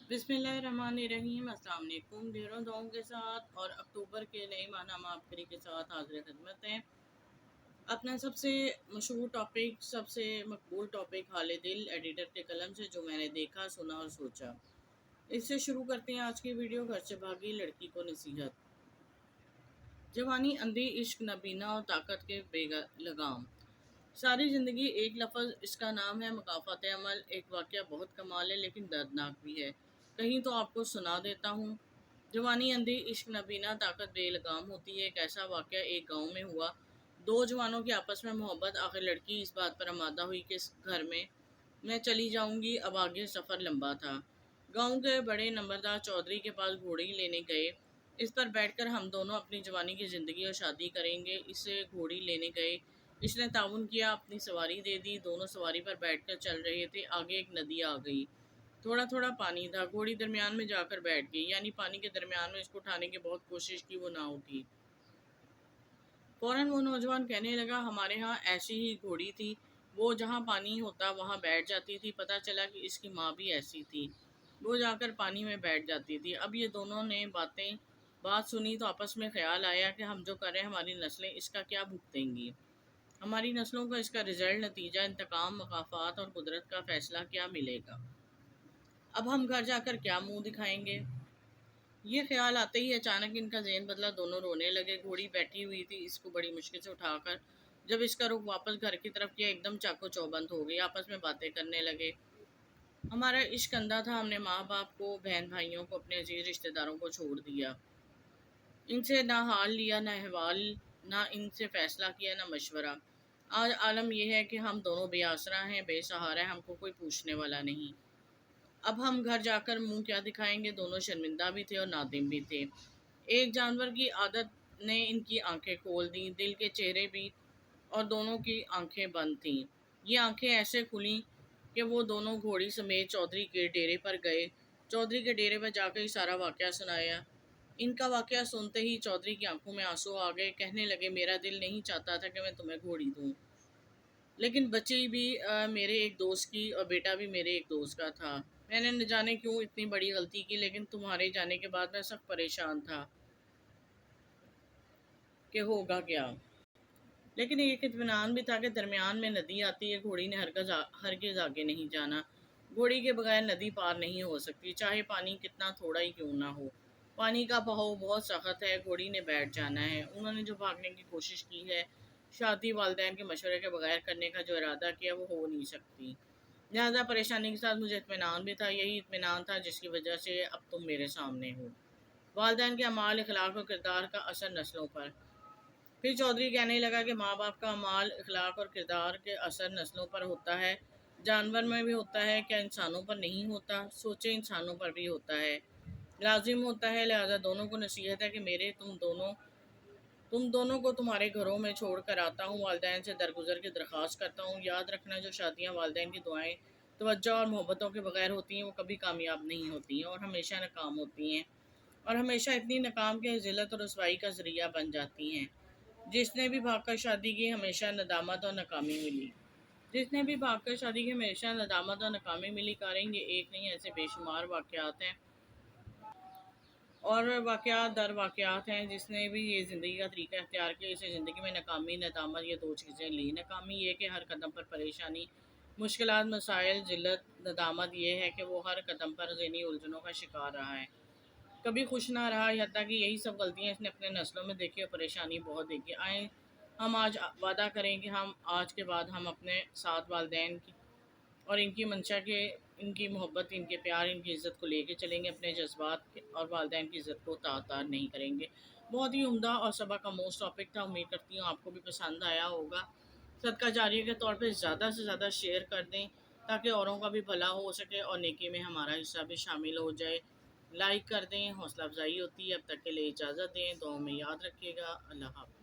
बिस्मिल्लाहिर्रहमानिर्रहीम। अस्सलाम वालेकुम। ढेरों दुआओं के साथ और अक्टूबर के नए माह नामाफ्री के साथ हाजिर खिदमत हैं। अपना सबसे मशहूर टॉपिक, सबसे मकबूल टॉपिक हाल दिल एडिटर के कलम से जो मैंने देखा, सुना और सोचा, इससे शुरू करते हैं आज की वीडियो। घर से भागी लड़की को नसीहत। जवानी अंधी, इश्क नबीना और ताकत के बेलगाम। सारी ज़िंदगी एक लफ्ज़, इसका नाम है मुकाफ़ात अमल। एक वाक़या बहुत कमाल है लेकिन दर्दनाक भी है। कहीं तो आपको सुना देता हूँ। जवानी अंधी, इश्क नबीना, ताकत बेलगाम होती है। एक ऐसा वाक़या एक गांव में हुआ। दो जवानों की आपस में मोहब्बत। आखिर लड़की इस बात पर आमादा हुई कि इस घर में मैं चली जाऊंगी। अब आगे सफ़र लंबा था। गांव के बड़े नंबरदार चौधरी के पास घोड़ी लेने गए। इस पर बैठकर हम दोनों अपनी जवानी की ज़िंदगी और शादी करेंगे। इसे घोड़ी लेने गए। इसने ताउन किया, अपनी सवारी दे दी। दोनों सवारी पर बैठकर चल रहे थे। आगे एक नदी आ गई। थोड़ा थोड़ा पानी था। घोड़ी दरमियान में जाकर बैठ गई, यानी पानी के दरमियान में। इसको उठाने की बहुत कोशिश की, वो ना उठी। फौरन वो नौजवान कहने लगा, हमारे यहाँ ऐसी ही घोड़ी थी, वो जहाँ पानी होता वहाँ बैठ जाती थी। पता चला कि इसकी माँ भी ऐसी थी, वो जाकर पानी में बैठ जाती थी। अब ये दोनों ने बात सुनी तो आपस में ख्याल आया कि हम जो करें, हमारी नस्लें इसका क्या भुगतेंगी। हमारी नस्लों को इसका रिजल्ट, नतीजा, इंतकाम, मुकाफात और कुदरत का फैसला क्या मिलेगा। अब हम घर जाकर क्या मुंह दिखाएंगे। ये ख्याल आते ही अचानक इनका ज़हन बदला। दोनों रोने लगे। घोड़ी बैठी हुई थी, इसको बड़ी मुश्किल से उठाकर जब इसका रुख वापस घर की तरफ किया, एकदम चाको चौबंद हो गई। आपस में बातें करने लगे। हमारा इश्क अंधा था। हमने माँ बाप को, बहन भाइयों को, अपने अजीज रिश्तेदारों को छोड़ दिया। इनसे ना हाल लिया, ना अहवाल, ना इनसे फैसला किया, ना मशवरा। आज आलम यह है कि हम दोनों बेआसरा हैं, बेसहारा हैं। हमको कोई पूछने वाला नहीं। अब हम घर जाकर मुंह क्या दिखाएंगे। दोनों शर्मिंदा भी थे और नादिम भी थे। एक जानवर की आदत ने इनकी आंखें खोल दी, दिल के चेहरे भी, और दोनों की आंखें बंद थीं। ये आंखें ऐसे खुलीं कि वो दोनों घोड़ी समेत चौधरी के डेरे पर गए। चौधरी के डेरे पर जाकर ही सारा वाक़या सुनाया। इनका वाक़या सुनते ही चौधरी की आंखों में आंसू आ गए। कहने लगे, मेरा दिल नहीं चाहता था कि मैं तुम्हें घोड़ी दूँ, लेकिन बच्ची भी मेरे एक दोस्त की और बेटा भी मेरे एक दोस्त का था। मैंने न जाने क्यों इतनी बड़ी गलती की, लेकिन तुम्हारे जाने के बाद मैं सख्त परेशान था कि होगा क्या। लेकिन एक इत्मीनान भी था कि दरमियान में नदी आती है। घोड़ी ने हरगिज़ आगे नहीं जाना। घोड़ी के बगैर नदी पार नहीं हो सकती, चाहे पानी कितना थोड़ा ही क्यों ना हो। पानी का बहाव बहुत सख्त है। घोड़ी ने बैठ जाना है। उन्होंने जो भागने की कोशिश की है, शादी वालिदैन के मशवरे के बगैर करने का जो इरादा किया, वो हो नहीं सकती। ज़्यादा परेशानी के साथ मुझे इत्मीनान भी था। यही इत्मीनान था जिसकी वजह से अब तुम मेरे सामने हो। वालिदैन के अमाल, अखलाक और किरदार का असर नस्लों पर। फिर चौधरी कहने लगा कि माँ बाप का अमाल, अखलाक और किरदार के असर नस्लों पर होता है। जानवर में भी होता है, क्या इंसानों पर नहीं होता? सोचे, इंसानों पर भी होता है, लाजिम होता है। लिहाजा दोनों को नसीहत है कि तुम दोनों को तुम्हारे घरों में छोड़ कर आता हूँ। वालिदैन से दरगुजर की दरख्वास्त करता हूँ। याद रखना, जो शादियाँ वालिदैन की दुआएं, तवज्जो और मोहब्बतों के बगैर होती हैं, वो कभी कामयाब नहीं होती हैं और हमेशा नाकाम होती हैं, और हमेशा इतनी नाकाम कि ज़िल्लत और रुसवाई का ज़रिया बन जाती हैं। जिसने भी भागकर शादी की, हमेशा नदामत और नाकामी मिली। जिसने भी भागकर शादी की, हमेशा नदामत और नाकामी मिली। करेंगे एक नहीं, ऐसे बेशुमार वाक़यात हैं और वाक़यात दर वाक़यात हैं। जिसने भी ये ज़िंदगी का तरीका इख्तियार किया, इसे ज़िंदगी में नाकामी, नदामत, ये दो चीज़ें ली। नाकामी ये कि हर कदम पर परेशानी, मुश्किलात, मसाइल, ज़िल्लत। नदामत ये है कि वो हर कदम पर ज़हनी उलझनों का शिकार रहा है, कभी खुश ना रहा। हत्ता कि यही सब गलतियाँ इसने अपने नस्लों में देखी और परेशानी बहुत देखी। आए हम आज वादा करें कि हम आज के बाद हम अपने साथ वालिदैन की और इनकी मंशा के, इनकी मोहब्बत, इनके प्यार, इनकी इज़्ज़त को लेके चलेंगे। अपने जज्बात और वालिदैन की इज़्ज़त को तार नहीं करेंगे। बहुत ही उम्दा और सबक आमोज़ टॉपिक था। उम्मीद करती हूँ आपको भी पसंद आया होगा। सदका जारिया के तौर पे ज़्यादा से ज़्यादा शेयर कर दें, ताकि औरों का भी भला हो सके और नेकी में हमारा हिस्सा भी शामिल हो जाए। लाइक कर दें, हौसला अफजाई होती है। अब तक के लिए इजाज़त दें। दुआओं में याद रखिएगा। अल्लाह हाफ़िज़।